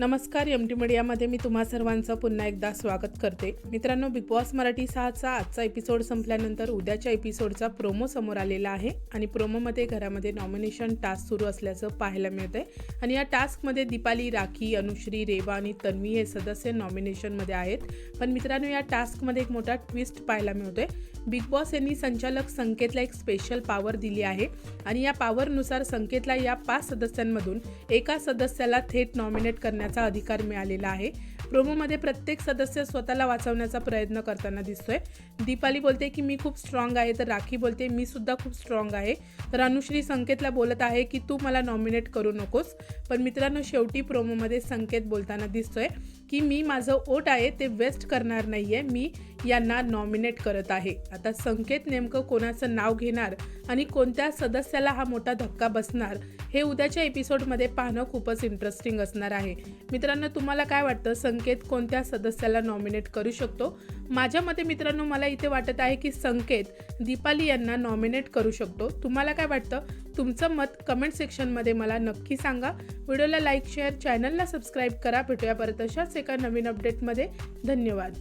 नमस्कार. M T मीडियामध्ये मी तुम्हा सर्वांचं पुन्हा एकदा स्वागत करते. मित्रांनो, बिग बॉस मराठी 6चा आजचा एपिसोड संपल्यानंतर उद्याच्या एपिसोडचा प्रोमो समोर आलेला आहे आणि प्रोमोमध्ये घरामध्ये नॉमिनेशन टास्क सुरू असल्याचं पाहायला मिळतंय आणि या टास्कमध्ये दीपाली, राखी, अनुश्री, रेवा आणि तन्वी हे सदस्य नॉमिनेशनमध्ये आहेत. पण मित्रांनो, या टास्कमध्ये एक मोठा ट्विस्ट पाहायला मिळतोय. बिग बॉस यांनी संचालक संकेतला एक स्पेशल पॉवर दिली आहे आणि या पॉवरनुसार संकेतला या 5 सदस्यांमधून एका सदस्याला थेट नॉमिनेट करण्याचा अधिकार मिळालेला आहे. प्रोमोमध्ये प्रत्येक सदस्य स्वतःला वाचवण्याचा प्रयत्न करताना दिसतोय. दीपाली बोलते की मी खूप स्ट्रॉंग आहे, तर राखी बोलते मी सुद्धा खूप स्ट्रॉंग आहे, तर अनुश्री संकेतला बोलत आहे की तू मला नॉमिनेट करू नकोस. पण मित्रांनो, शेवटी प्रोमोमध्ये संकेत बोलताना दिसतोय की मी माझं वोट आहे ते वेस्ट करणार नाहीये, मी यांना नॉमिनेट करत आहे. आता संकेत नेमकं कोणाचं नाव घेणार आणि कोणत्या सदस्याला हा मोठा धक्का बसणार हे उद्याच्या एपिसोडमध्ये पाहणं खूपच इंटरेस्टिंग असणार आहे. मित्रांनो, तुम्हाला काय वाटतं, संकेत कोणत्या सदस्याला नॉमिनेट करू शकतो? माझ्या मते मित्रांनो, मला इथे वाटत आहे की संकेत दीपाली यांना नॉमिनेट करू शकतो. तुम्हाला काय वाटतं? तुमचं मत कमेंट सेक्शनमध्ये मला नक्की सांगा. व्हिडिओला लाईक, शेअर, चॅनलला सबस्क्राईब करा. भेटूया परत अशाच एका नवीन अपडेटमध्ये. धन्यवाद.